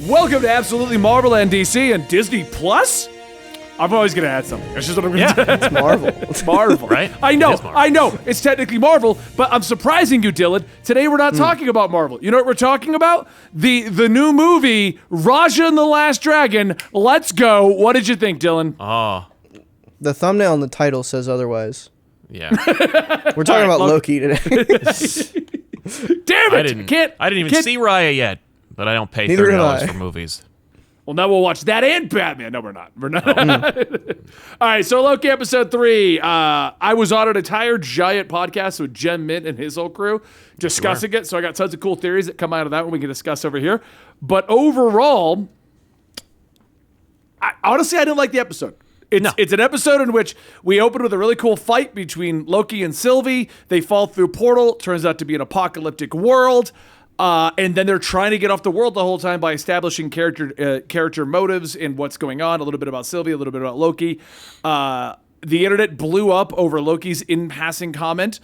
Welcome to Absolutely Marvel and DC and Disney Plus? I'm always going to add something. That's just what I'm going to do. It's Marvel. It's Marvel. Right? I know. It is Marvel. I know. It's technically Marvel, but I'm surprising you, Dylan. Today we're not talking about Marvel. You know what we're talking about? The new movie, Raja and the Last Dragon. Let's go. What did you think, Dylan? Oh, The thumbnail and the title says otherwise. yeah. We're talking about Loki today. Damn it! I didn't even see Raya yet, but I don't pay Neither did $30 I. for movies. Well, now we'll watch that and Batman. No, we're not. We're not. All right, so Loki episode 3. I was on an entire giant podcast with Jen Mint and his whole crew discussing it. So I got tons of cool theories that come out of that one we can discuss over here. But overall, honestly, I didn't like the episode. It's an episode in which we open with a really cool fight between Loki and Sylvie. They fall through a portal. Turns out to be an apocalyptic world. And then they're trying to get off the world the whole time by establishing character motives and what's going on. A little bit about Sylvie, a little bit about Loki. The internet blew up over Loki's in-passing comment.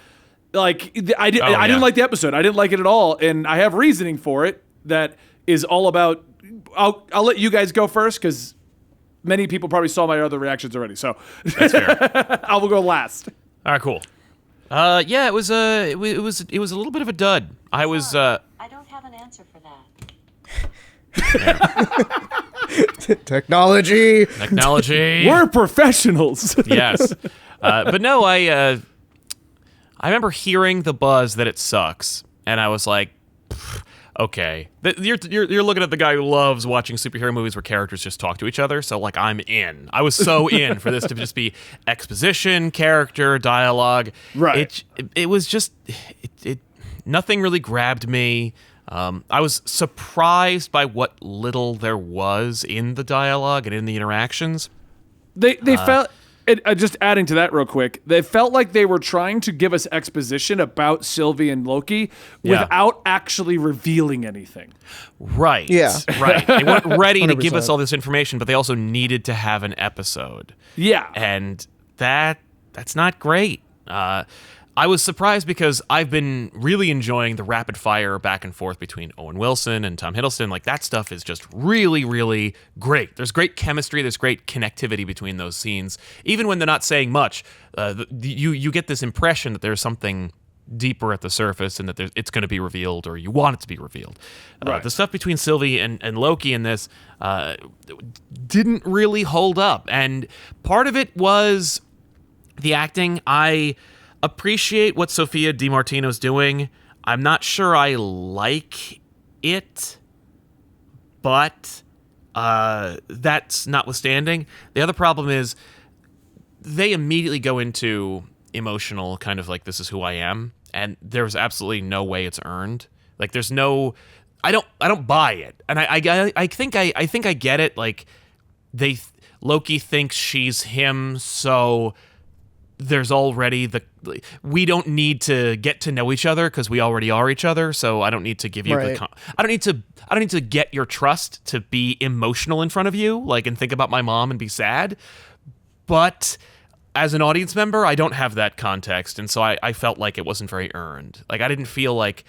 Like, I didn't like the episode. I didn't like it at all. And I have reasoning for it that is all about... I'll let you guys go first because many people probably saw my other reactions already. So That's fair. I will go last. All right, cool. Yeah, it was a little bit of a dud. I was I don't have an answer for that. Technology. We're professionals. Yes. But no, I remember hearing the buzz that it sucks, and I was like, okay. You're looking at the guy who loves watching superhero movies where characters just talk to each other, so like I'm in. I was so in for this to just be exposition, character, dialogue. Right. It was just nothing really grabbed me. I was surprised by what little there was in the dialogue and in the interactions. They felt, just adding to that real quick, they felt like they were trying to give us exposition about Sylvie and Loki without actually revealing anything. Right. Yeah. Right. They weren't ready to give 100%. us all this information, but they also needed to have an episode. Yeah. And that's not great. I was surprised because I've been really enjoying the rapid fire back and forth between Owen Wilson and Tom Hiddleston. Like, that stuff is just really, really great. There's great chemistry. There's great connectivity between those scenes. Even when they're not saying much, you get this impression that there's something deeper at the surface and that it's going to be revealed, or you want it to be revealed. Right. The stuff between Sylvie and Loki in this didn't really hold up. And part of it was the acting. I appreciate what Sophia DiMartino's doing. I'm not sure I like it, but that's notwithstanding. The other problem is they immediately go into emotional kind of like, this is who I am, and there's absolutely no way it's earned. Like, there's no, I don't buy it, and I think I get it. Like, Loki thinks she's him, so there's already we don't need to get to know each other because we already are each other. So I don't need to give you Right. I don't need to get your trust to be emotional in front of you, like, and think about my mom and be sad. But as an audience member, I don't have that context, and so I felt like it wasn't very earned. Like, I didn't feel like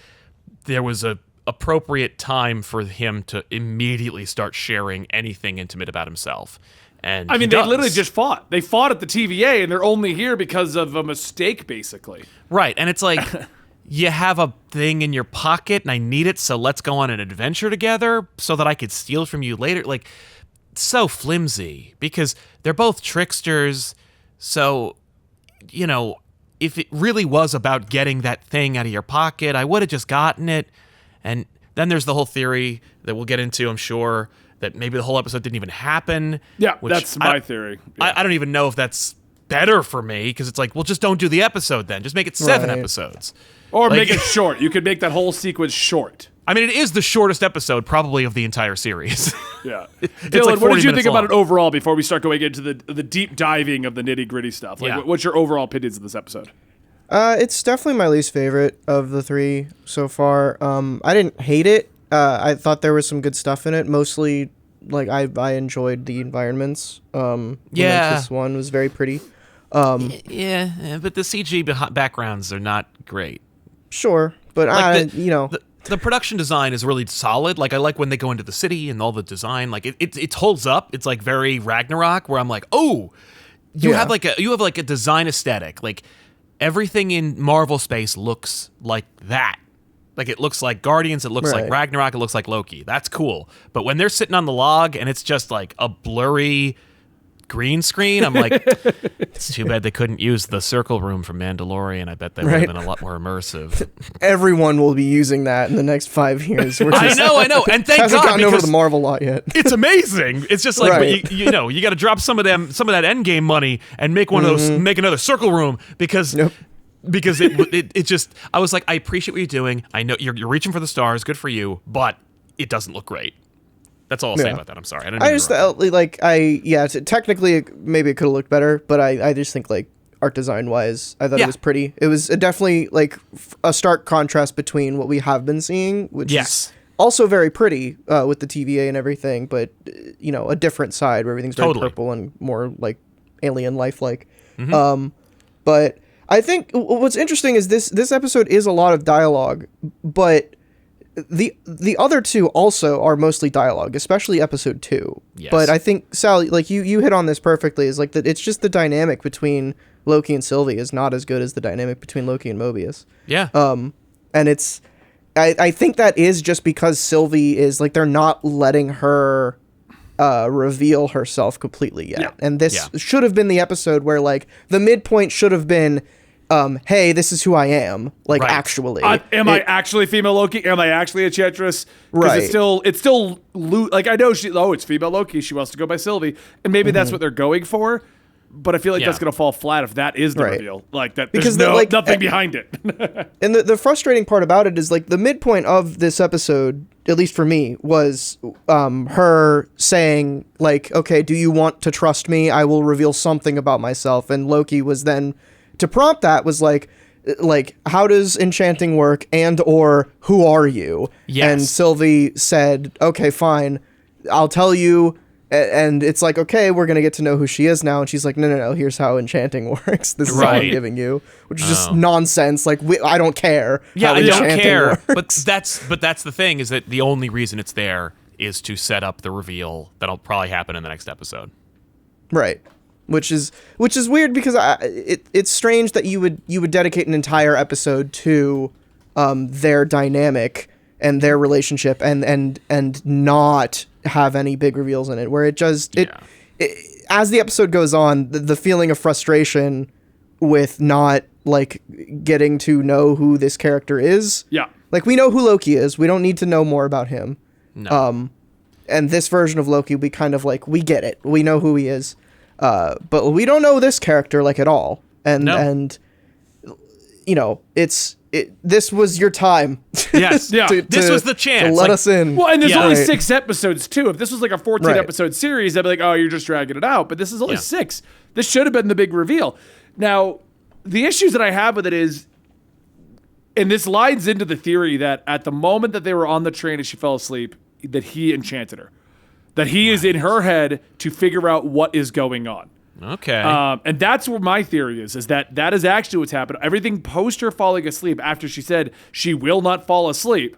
there was a appropriate time for him to immediately start sharing anything intimate about himself. And I mean, they literally just fought. They fought at the TVA, and they're only here because of a mistake, basically. Right, and it's like, you have a thing in your pocket, and I need it, so let's go on an adventure together so that I could steal it from you later. Like, so flimsy, because they're both tricksters, so, you know, if it really was about getting that thing out of your pocket, I would have just gotten it. And then there's the whole theory that we'll get into, I'm sure, that maybe the whole episode didn't even happen. Yeah, that's my theory. Yeah. I don't even know if that's better for me, because it's like, well, just don't do the episode then. Just make it 7 Right. episodes. Or Like- make it short. You could make that whole sequence short. I mean, it is the shortest episode probably of the entire series. Yeah. like Dylan, what 40 did you minutes think about long. it overall before we start going into the deep diving of the nitty gritty stuff? Like, Yeah. what's your overall opinions of this episode? It's definitely my least favorite of the 3 so far. I didn't hate it. I thought there was some good stuff in it. Mostly, like, I enjoyed the environments. The Yeah. Memphis one was very pretty. Yeah, but the CG backgrounds are not great. Sure, but Like you know, The production design is really solid. Like I like when they go into the city and all the design. Like it holds up. It's like very Ragnarok, where I'm like, oh, you have like a design aesthetic. Like everything in Marvel space looks like that. Like it looks like Guardians. It looks like Ragnarok. It looks like Loki. That's cool. But when they're sitting on the log and it's just like a blurry green screen, I'm like, it's too bad they couldn't use the circle room from Mandalorian. I bet that would have been a lot more immersive. Everyone will be using that in the next 5 years. I know, and thank hasn't God, gotten over the Marvel lot yet. It's amazing. It's just like, but you know, you got to drop some of that Endgame money and make one of those, make another circle room because it just, I was like, I appreciate what you're doing. I know you're reaching for the stars. Good for you, but it doesn't look great. That's all I'll say about that. I'm sorry. Technically, maybe it could have looked better, but I just think like art design wise, I thought it was pretty. It was definitely like a stark contrast between what we have been seeing, which is also very pretty with the TVA and everything, but you know, a different side where everything's very purple and more like alien lifelike. But I think what's interesting is this episode is a lot of dialogue, but the other two also are mostly dialogue, especially episode 2. Yes. But I think, Sally, like you hit on this perfectly, is like that it's just the dynamic between Loki and Sylvie is not as good as the dynamic between Loki and Mobius. Yeah. And it's I think that is just because Sylvie is like, they're not letting her reveal herself completely yet. Yeah. And this should have been the episode where like the midpoint should have been hey, this is who I am. Like, actually. Am I actually female Loki? Am I actually a Enchantress? Right. It's still, like, I know it's female Loki. She wants to go by Sylvie. And maybe that's what they're going for. But I feel like that's going to fall flat if that is the reveal. Like, that there's nothing behind it. And the frustrating part about it is, like, the midpoint of this episode, at least for me, was her saying, like, okay, do you want to trust me? I will reveal something about myself. And Loki was then, to prompt that, was like, how does enchanting work, and or who are you? Yes. And Sylvie said, okay, fine, I'll tell you. And it's like, okay, we're going to get to know who she is now. And she's like, no, here's how enchanting works. This is what I'm giving you, which is just nonsense. Like, I don't care. Yeah, I don't care. But that's the thing, is that the only reason it's there is to set up the reveal that'll probably happen in the next episode. Right. Which is weird, because it's strange that you would dedicate an entire episode to their dynamic and their relationship and not have any big reveals in it, where it just as the episode goes on, the feeling of frustration with not like getting to know who this character is. Yeah. Like, we know who Loki is. We don't need to know more about him. No. And this version of Loki, we kind of like, we get it. We know who he is. But we don't know this character like at all. And you know, this was your time. Yes, this was the chance. To let us in. Well, and there's only 6 episodes too. If this was like a 14 episode series, I'd be like, oh, you're just dragging it out. But this is only 6. This should have been the big reveal. Now, the issues that I have with it is, and this lines into the theory that at the moment that they were on the train and she fell asleep, that he enchanted her. That he is in her head to figure out what is going on. Okay. And that's what my theory is that is actually what's happened. Everything post her falling asleep, after she said she will not fall asleep,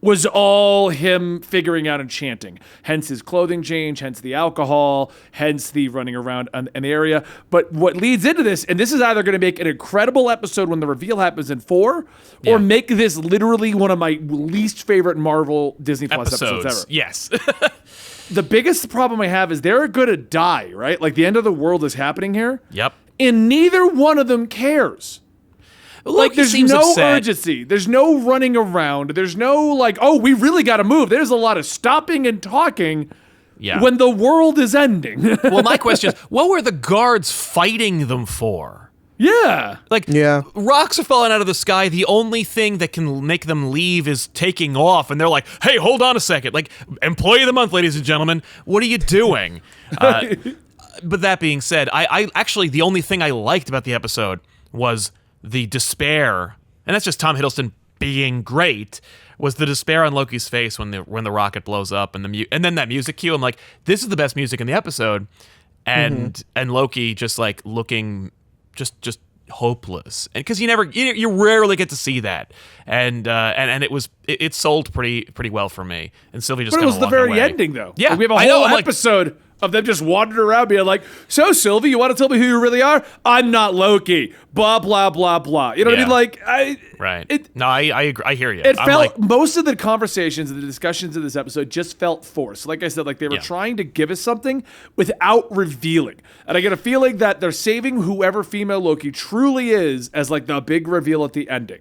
was all him figuring out enchanting. Hence his clothing change, hence the alcohol, hence the running around in the area. But what leads into this, and this is either going to make an incredible episode when the reveal happens in 4, or make this literally one of my least favorite Marvel Disney Plus episodes ever. Yes. The biggest problem I have is they're going to die, right? Like, the end of the world is happening here. Yep. And neither one of them cares. Like, there's no urgency. There's no running around. There's no, like, oh, we really got to move. There's a lot of stopping and talking when the world is ending. Well, my question is, what were the guards fighting them for? Yeah. Like, rocks are falling out of the sky. The only thing that can make them leave is taking off. And they're like, hey, hold on a second. Like, employee of the month, ladies and gentlemen. What are you doing? But that being said, I actually, the only thing I liked about the episode was the despair. And that's just Tom Hiddleston being great. Was the despair on Loki's face when the rocket blows up, and then that music cue. I'm like, this is the best music in the episode. And Loki just like looking... Just hopeless, and because you rarely get to see that, and it sold pretty well for me. And Sylvie just But it was the very away. ending, though. Yeah, Like, we have a I know, whole I'm like- episode of them just wandering around being like, so, Sylvie, you want to tell me who you really are? I'm not Loki. Blah, blah, blah, blah. You know what I Yeah. mean? Like, Right. No, I agree. I hear you. It I'm felt like, most of the conversations and the discussions in this episode just felt forced. Like I said, like they were Yeah. trying to give us something without revealing. And I get a feeling that they're saving whoever female Loki truly is as like the big reveal at the ending.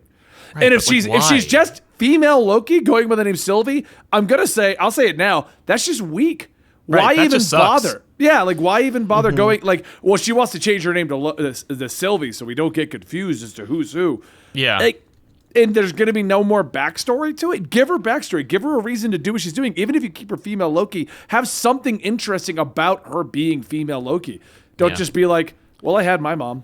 Right, and if but, like, she's why? just female Loki going by the name Sylvie, I'll say it now, that's just weak. Right, Why that even just sucks. bother? Yeah, like why even bother going like? Well, she wants to change her name to the Sylvie, so we don't get confused as to who's who. Yeah. Like, and there's going to be no more backstory to it. Give her backstory. Give her a reason to do what she's doing. Even if you keep her female Loki, have something interesting about her being female Loki. Don't Yeah. just be like, well, I had my mom.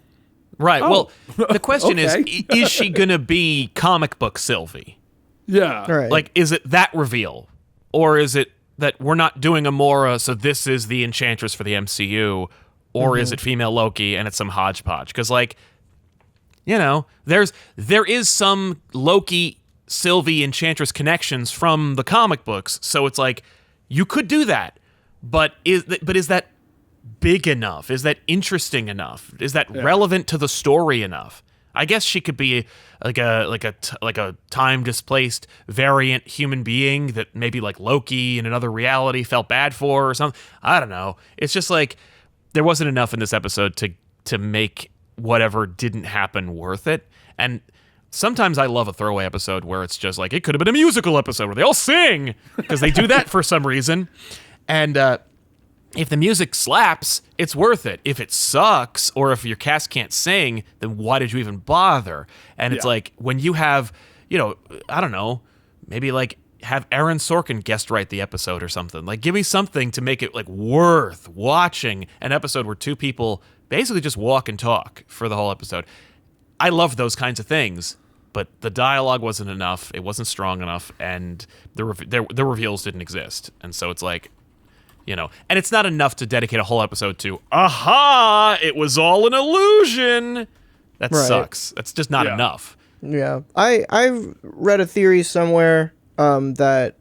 right. Oh. Well, the question Okay. is she gonna be comic book Sylvie? Yeah. Right. Like, is it that reveal, or is it that we're not doing Amora, so this is the Enchantress for the MCU, or is it female Loki and it's some hodgepodge? Because, like, you know, there is some Loki, Sylvie, Enchantress connections from the comic books, so it's like you could do that, but is that big enough? Is that interesting enough? Is that relevant to the story enough? I guess she could be like a time displaced variant human being that maybe like Loki in another reality felt bad for or something. I don't know. It's just like there wasn't enough in this episode to make whatever didn't happen worth it. And sometimes I love a throwaway episode where it's just like it could have been a musical episode where they all sing because they do that for some reason. And if the music slaps, it's worth it. If it sucks, or if your cast can't sing, then why did you even bother? And it's Yeah. like when you have, I don't know, maybe like have Aaron Sorkin guest write the episode or something. Like give me something to make it like worth watching an episode where two people basically just walk and talk for the whole episode. I love those kinds of things, but the dialogue wasn't enough. It wasn't strong enough, and the reveals didn't exist. And so it's like, and it's not enough to dedicate a whole episode to, aha, it was all an illusion. That Right. sucks. That's just not Yeah. enough. Yeah, I've read a theory somewhere that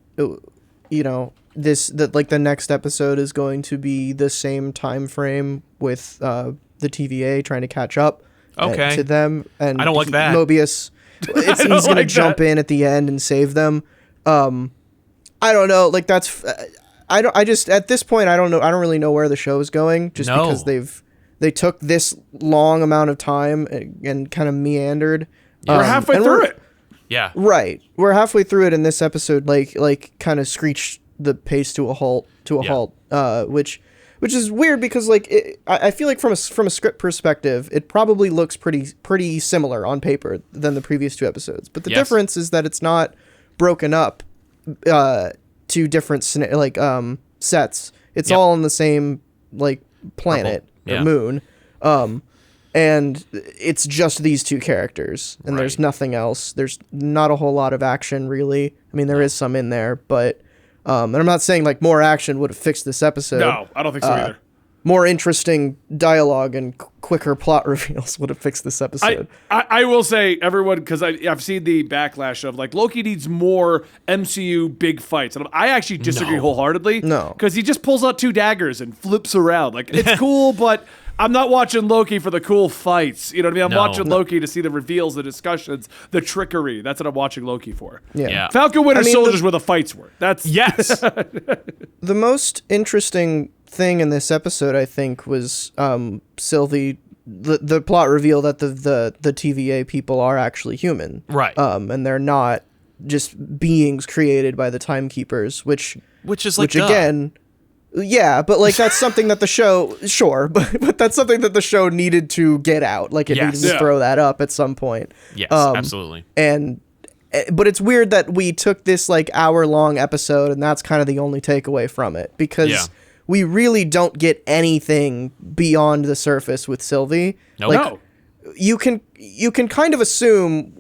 that like the next episode is going to be the same time frame with the TVA trying to catch up Okay. to them, and I don't like that. Mobius. He's don't gonna like jump that. in at the end and save them. I don't know. Like that's I just at this point I don't know. I don't really know where the show is going, just No. because they took this long amount of time and kind of meandered. We're halfway and through we're- it. Yeah. Right. We're halfway through it, and this episode like kind of screeched the pace to a halt. Which is weird because like I feel like from a script perspective, it probably looks pretty similar on paper than the previous two episodes. But the Yes. difference is that it's not broken up to different sets. It's Yep. all on the same like planet Yeah. or moon. And it's just these two characters, and there's Right. nothing else. There's not a whole lot of action, really. I mean, there is some in there, but and I'm not saying like more action would have fixed this episode. No, I don't think so either. More interesting dialogue and quicker plot reveals would have fixed this episode. I will say, everyone, because I've seen the backlash of like Loki needs more MCU big fights, and I actually disagree No. wholeheartedly. No. Because he just pulls out two daggers and flips around. Like it's cool, but I'm not watching Loki for the cool fights. You know what I mean? I'm No. watching Loki to see the reveals, the discussions, the trickery. That's what I'm watching Loki for. Yeah. Falcon Winter I mean, Soldier's where the fights were. That's Yes. The most interesting thing in this episode, I think, was Sylvie. The plot reveal that the TVA people are actually human, Right. And they're not just beings created by the Timekeepers, which Which is like, which duh. again, yeah, but like that's something that the show, sure, but that's something that the show needed to get out. Like it Yes. needed to Yeah. throw that up at some point. Yes, absolutely. And but it's weird that we took this like hour-long episode and that's kind of the only takeaway from it, because Yeah. we really don't get anything beyond the surface with Sylvie. Nope. Like, no. you can kind of assume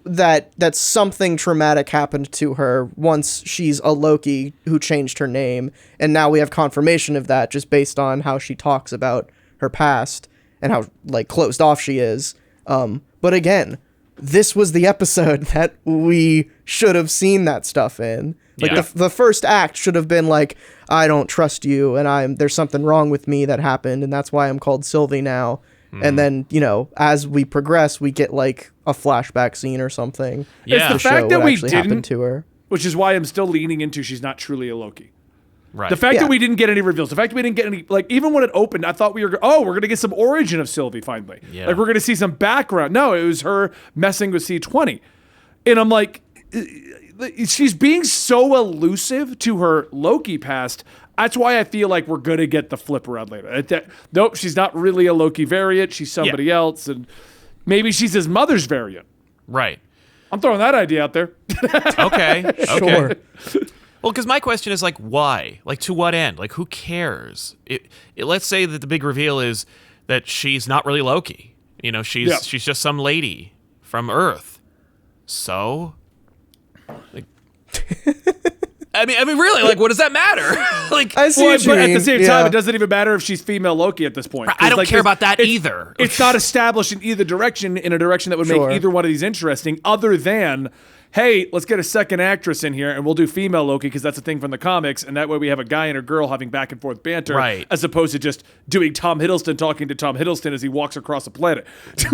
that something traumatic happened to her once she's a Loki who changed her name, and now we have confirmation of that just based on how she talks about her past. and how like closed off she is. But again, this was the episode that we should have seen that stuff in. Like the first act should have been like, I don't trust you, and there's something wrong with me that happened, and that's why I'm called Sylvie now. And then, you know, as we progress, we get like a flashback scene or something. Yeah. It's the fact that we happened didn't, to her. which is why I'm still leaning into she's not truly a Loki. Right. The fact Yeah. that we didn't get any reveals, the fact that we didn't get any, like, even when it opened, I thought we're going to get some origin of Sylvie finally. Yeah. Like, we're going to see some background. No, it was her messing with C20. And I'm like, she's being so elusive to her Loki past. That's why I feel like we're going to get the flip around later. Nope, she's not really a Loki variant. She's somebody else. And maybe she's his mother's variant. Right. I'm throwing that idea out there. Okay. Sure. Well, because my question is like, why? Like, to what end? Like, who cares? Let's say that the big reveal is that she's not really Loki. You know, she's just some lady from Earth. So, like, I mean, really, like, what does that matter? Like, I see what you but at mean. the same Yeah. time, it doesn't even matter if she's female Loki at this point. I don't Like, care about that it's- either. It's not established in either direction, in a direction that would Sure. make either one of these interesting, other than, hey, let's get a second actress in here and we'll do female Loki because that's a thing from the comics, and that way we have a guy and a girl having back and forth banter, Right. as opposed to just doing Tom Hiddleston talking to Tom Hiddleston as he walks across the planet.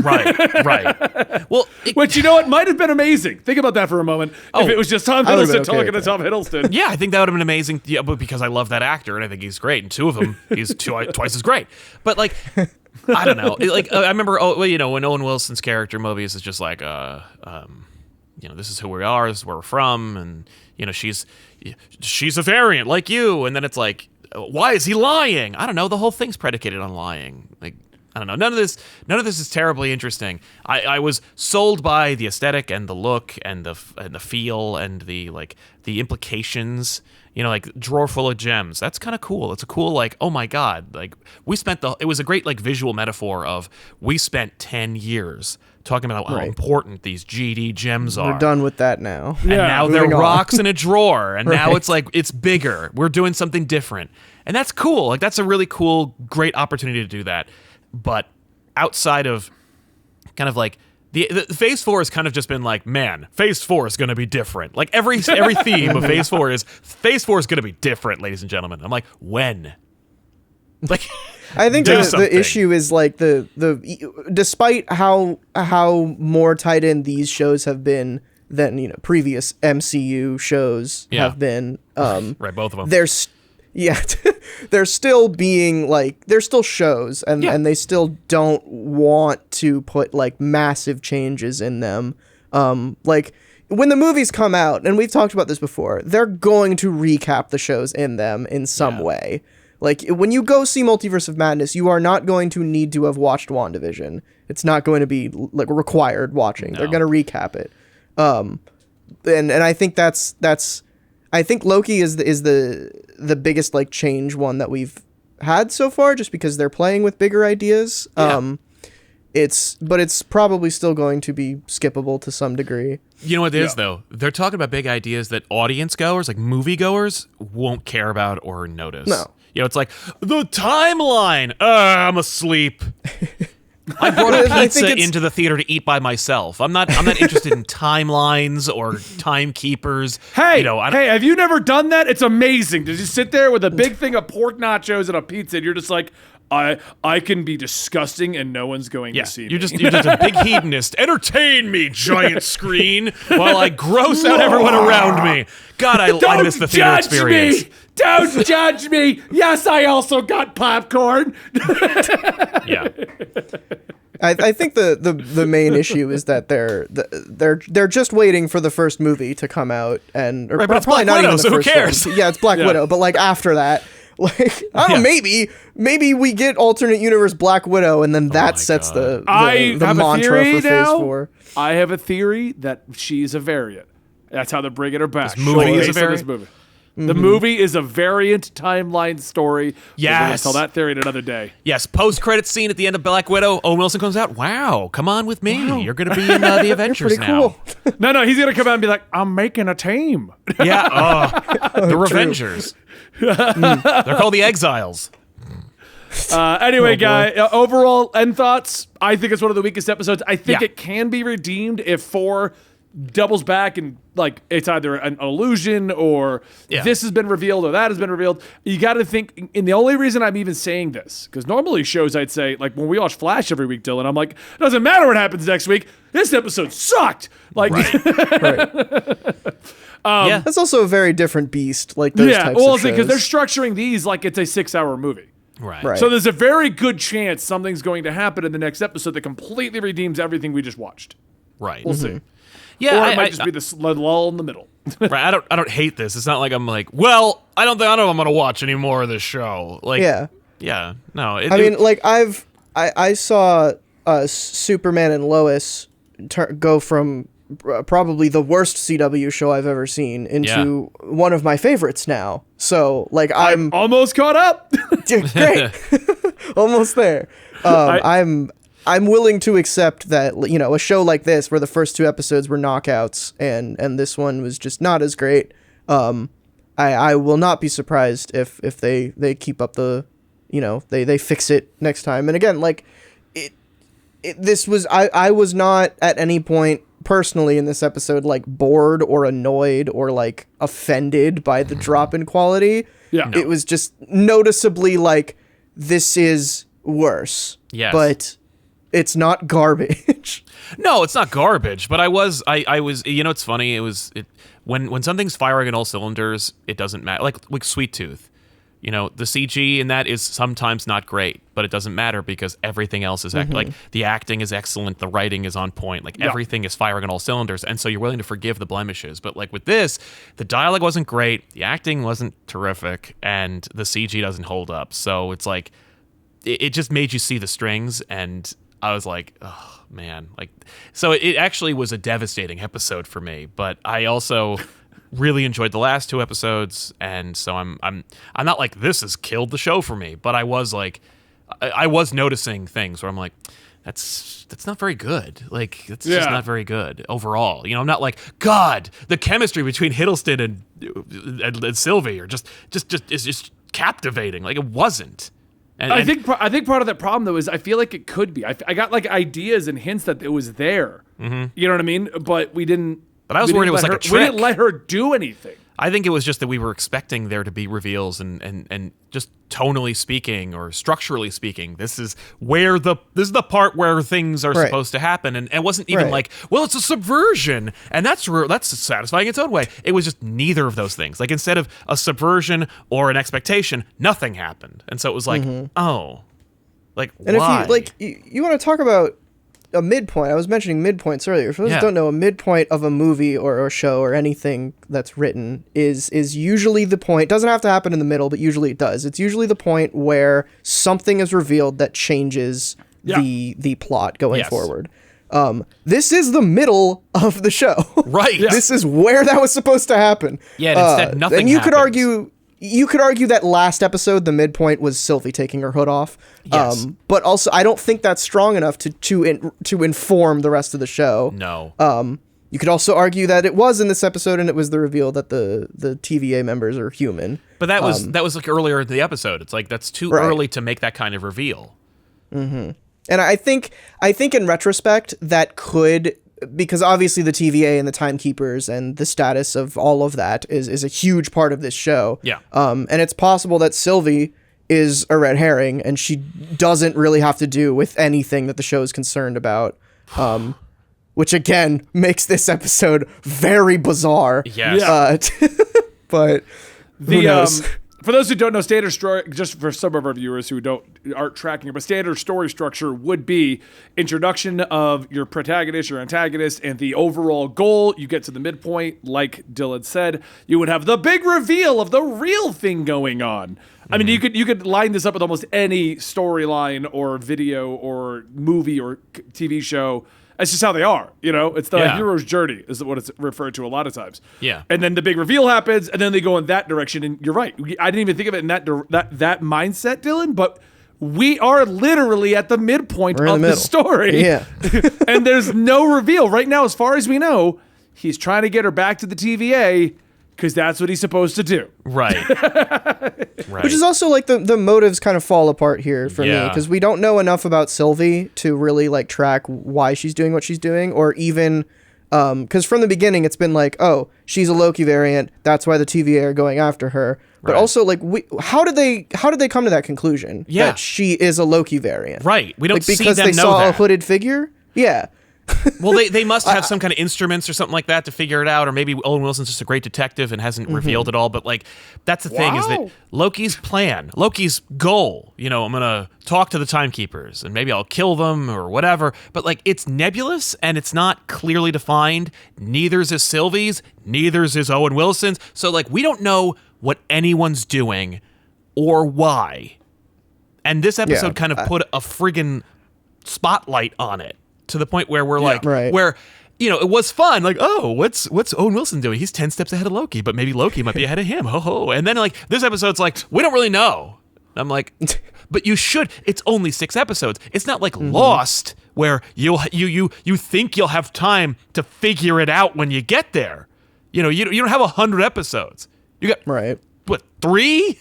right. Well, Which, you know what, might have been amazing. Think about that for a moment. If it was just Tom I would've been Hiddleston okay talking to with Tom Hiddleston. yeah, I think that would have been amazing. Yeah, but because I love that actor and I think he's great, and two of them, he's twice as great. But like, I don't know. I remember, you know, when Owen Wilson's character Mobius is just like, you know, this is who we are, this is where we're from, and you know, she's a variant like you, and then it's like, why is he lying? I don't know. The whole thing's predicated on lying. Like, I don't know. None of this is terribly interesting. I was sold by the aesthetic and the look and the feel and the implications. You know, like drawer full of gems. That's kind of cool. It's a cool, like, oh my God, like it was a great like visual metaphor of we spent 10 years talking about how important these GD gems are. We're done with that now. And now they're moving on. rocks in a drawer. And now Right. it's like, it's bigger. We're doing something different. And that's cool. Like, that's a really cool, great opportunity to do that. But outside of kind of like, the Phase 4 has kind of just been like, man, Phase 4 is going to be different. Like, every theme of Phase 4 is going to be different, ladies and gentlemen. I'm like, when? Like, I think do the something. issue is like despite how more tied in these shows have been than, you know, previous MCU shows Yeah. have been, right, both of them. they're still being like, they're still shows, and they still don't want to put like massive changes in them. Like when the movies come out, and we've talked about this before, they're going to recap the shows in them in some way. Like, when you go see Multiverse of Madness, you are not going to need to have watched WandaVision. It's not going to be like required watching. No. They're going to recap it. And I think I think Loki is the biggest like change one that we've had so far, just because they're playing with bigger ideas. Yeah. But it's probably still going to be skippable to some degree. You know what it is, though? They're talking about big ideas that audience goers, like movie goers, won't care about or notice. No. You know, it's like, the timeline! I'm asleep. I brought a I think pizza it's- into the theater to eat by myself. I'm not interested in timelines or timekeepers. Hey, you know, I don't, have you never done that? It's amazing to just sit there with a big thing of pork nachos and a pizza, and you're just like, I can be disgusting, and no one's going to see me. you're just a big hedonist. Entertain me, giant screen, while I gross out everyone around me. God, I miss the theater judge experience. me! Don't judge me! Yes, I also got popcorn. Yeah. I think the main issue is that they're just waiting for the first movie to come out, and Right, but it's Black Widow, so who cares? Yeah, it's Black Widow, but like after that, like I don't know, maybe we get alternate universe Black Widow, and then that my sets God. I the have mantra a theory for now. Phase 4. I have a theory that she's a variant. That's how they're bringing her back. This movie is a Based on this variant? movie. The movie is a variant timeline story. We're gonna Yes. tell that theory in another day. Yes, post-credit scene at the end of Black Widow, Owen Wilson comes out, wow, come on with me. You're going to be in the Avengers Pretty now. cool. No, he's gonna come out and be like, I'm making a team. Yeah, the Revengers. They're called the Exiles. Anyway, Oh, boy. guy, overall end thoughts. I think it's one of the weakest episodes. I think Yeah. it can be redeemed if 4 doubles back and like it's either an illusion or this has been revealed or that has been revealed. You got to think. And the only reason I'm even saying this, because normally shows I'd say, like when we watch Flash every week, Dylan, I'm like, it doesn't matter what happens next week. This episode sucked. Like, Yeah. That's also a very different beast. Like those types well, of shows. because they're structuring these like it's a 6-hour movie. Right. So there's a very good chance something's going to happen in the next episode that completely redeems everything we just watched. Right. We'll see. Yeah. Or it might just be the lull in the middle. Right. I don't hate this. It's not like I'm like, well, I don't know if I'm gonna watch any more of this show. Like, yeah. No. I mean, like I saw Superman and Lois go from probably the worst CW show I've ever seen into one of my favorites now. So like I'm almost caught up. great, almost there. I'm willing to accept that, you know, a show like this where the first 2 episodes were knockouts and this one was just not as great. I will not be surprised if they keep up the, you know, they fix it next time. And again, like this was I was not at any point personally in this episode like bored or annoyed or like offended by the drop in quality. Yeah. It was just noticeably like this is worse. Yes. But it's not garbage. No, it's not garbage, but I was, you know, it's funny. When something's firing on all cylinders, it doesn't matter. Like Sweet Tooth, you know, the CG in that is sometimes not great, but it doesn't matter because everything else is like the acting is excellent, the writing is on point, like everything is firing on all cylinders, and so you're willing to forgive the blemishes. But like with this, the dialogue wasn't great, the acting wasn't terrific, and the CG doesn't hold up. So it's like it just made you see the strings, and I was like, oh man, like, so it actually was a devastating episode for me, but I also really enjoyed the last 2 episodes, and so I'm not like this has killed the show for me, but I was like, I was noticing things where I'm like, that's not very good. Like, it's just not very good overall. You know, I'm not like, God, the chemistry between Hiddleston and Sylvie are just is just captivating. Like, it wasn't. And I think part of that problem though is I feel like it could be. I got like ideas and hints that it was there. Mm-hmm. You know what I mean? But we didn't. But I was worried it was like a trick. We didn't let her do anything. I think it was just that we were expecting there to be reveals, and just tonally speaking or structurally speaking, this is the part where things are supposed to happen, and it wasn't even like, well, it's a subversion, and that's satisfying its own way. It was just neither of those things. Like, instead of a subversion or an expectation, nothing happened, and so it was like, oh, like, and why? if you like, you want to talk about a midpoint. I was mentioning midpoints earlier. For those who don't know, a midpoint of a movie or a show or anything that's written is usually the point. Doesn't have to happen in the middle, but usually it does. It's usually the point where something is revealed that changes the plot going forward. This is the middle of the show. Right. This is where that was supposed to happen. Yeah, and instead nothing and you happens. You could argue that last episode, the midpoint was Sylvie taking her hood off. Yes. But also, I don't think that's strong enough to inform the rest of the show. No. You could also argue that it was in this episode, and it was the reveal that the TVA members are human. But that was like earlier in the episode. It's like that's too early to make that kind of reveal. Mm-hmm. And I think in retrospect that could, because obviously the TVA and the timekeepers and the status of all of that is a huge part of this show. Yeah. And it's possible that Sylvie is a red herring and she doesn't really have to do with anything that the show is concerned about. Which again makes this episode very bizarre. Yes. But who knows? For those who don't know, standard story, just for some of our viewers who aren't tracking it, but standard story structure would be introduction of your protagonist, your antagonist, and the overall goal. You get to the midpoint, like Dylan said, you would have the big reveal of the real thing going on. I mean, you could line this up with almost any storyline or video or movie or TV show. That's just how they are, you know? It's the hero's journey is what it's referred to a lot of times. Yeah. And then the big reveal happens, and then they go in that direction, and you're right. I didn't even think of it in that mindset, Dylan, but we are literally at the midpoint of the story. Yeah. And there's no reveal. Right now, as far as we know, he's trying to get her back to the TVA. because that's what he's supposed to do. Right. Right. Which is also like the motives kind of fall apart here for me Yeah. because we don't know enough about Sylvie to really like track why she's doing what she's doing, or even because from the beginning it's been like, oh, she's a Loki variant, that's why the TVA are going after her. But Right. also like how did they come to that conclusion Yeah. that she is a Loki variant? Right. We don't Like, see because them they know saw that. a hooded figure? Yeah. Well, they must have some kind of instruments or something like that to figure it out, or maybe Owen Wilson's just a great detective and hasn't revealed it all. But like, that's the thing is that Wow. Loki's plan, Loki's goal. You know, I'm gonna talk to the timekeepers and maybe I'll kill them or whatever. But like, it's nebulous and it's not clearly defined. Neither's is Sylvie's, neither's is Owen Wilson's. So like, we don't know what anyone's doing or why. And this episode kind of put a friggin' spotlight on it. To the point where we're like, Right. where, you know, it was fun. Like, oh, what's Owen Wilson doing? He's 10 steps ahead of Loki, but maybe Loki might be ahead of him. Ho ho. And then like this episode's like, we don't really know. And I'm like, but you should. It's only 6 episodes. It's not like Lost where you think you'll have time to figure it out when you get there. You know, you don't have 100 episodes. You got Right. what, 3?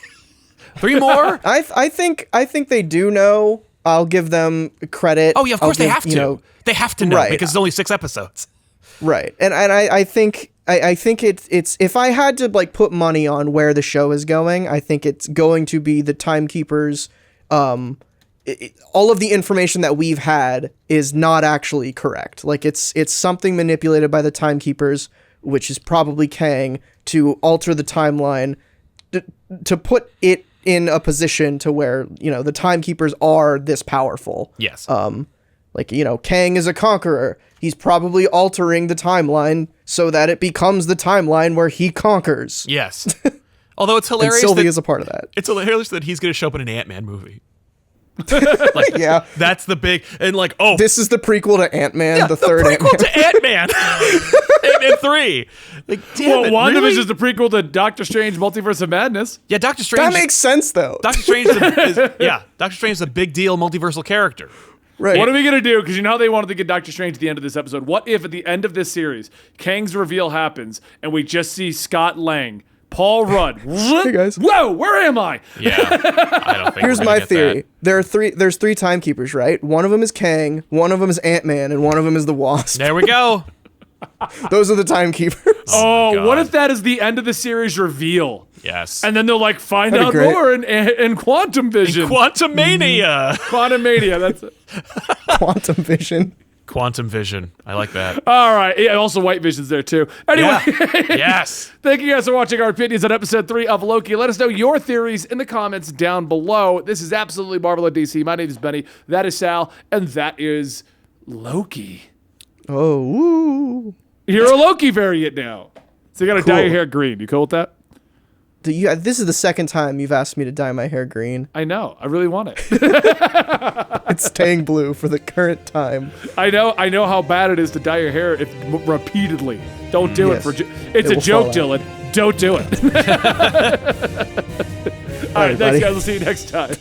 3 more? I think they do know. I'll give them credit. Oh yeah, of course they have to. You know, they have to know Right. because it's only 6 episodes. right. And I think it's if I had to like put money on where the show is going, I think it's going to be the timekeepers. All of the information that we've had is not actually correct. Like it's something manipulated by the timekeepers, which is probably Kang, to alter the timeline to put it in a position to where, you know, the timekeepers are this powerful. Yes. Like, you know, Kang is a conqueror. He's probably altering the timeline so that it becomes the timeline where he conquers. Yes. Although it's And hilarious Sylvie that is a part of that. it's hilarious that he's going to show up in an Ant-Man movie. Yeah. That's the big and like This is the prequel to Ant-Man, the third prequel Ant-Man. to Ant-Man. Ant-Man 3. Like damn Well, it, WandaVision really? is the prequel to Doctor Strange Multiverse of Madness. Yeah, Doctor Strange. That makes sense, though. Doctor Strange Doctor Strange is a big deal multiversal character. Right. What are we going to do? Because you know how they wanted to get Doctor Strange at the end of this episode. What if at the end of this series, Kang's reveal happens and we just see Scott Lang, Paul Rudd. Hey, guys. Whoa, where am I? Yeah. I don't think Here's we're my gonna get theory. There's 3 timekeepers, right? One of them is Kang, one of them is Ant-Man, and one of them is the Wasp. that. There we go. Those are the timekeepers. Oh, God. what if that is the end of the series reveal? Yes. And then they'll like find That'd out be great. more in Quantum Vision. Quantumania. Quantum Mania, that's it. Quantum Vision. Quantum Vision. I like that. All right. Yeah, also White Vision's there too. Anyway, Yeah. Yes. thank you guys for watching our opinions on episode 3 of Loki. Let us know your theories in the comments down below. This is absolutely Marvel at DC. My name is Benny. That is Sal. And that is Loki. Oh, woo. You're a Loki variant now. So you gotta dye your hair green. You cool with that? This is the second time you've asked me to dye my hair green. I know. I really want it. It's staying blue for the current time. I know how bad it is to dye your hair repeatedly. Don't do Yes. it. It's It a will joke, fall out. Dylan. Don't do it. All right, thanks, buddy. guys. We'll see you next time.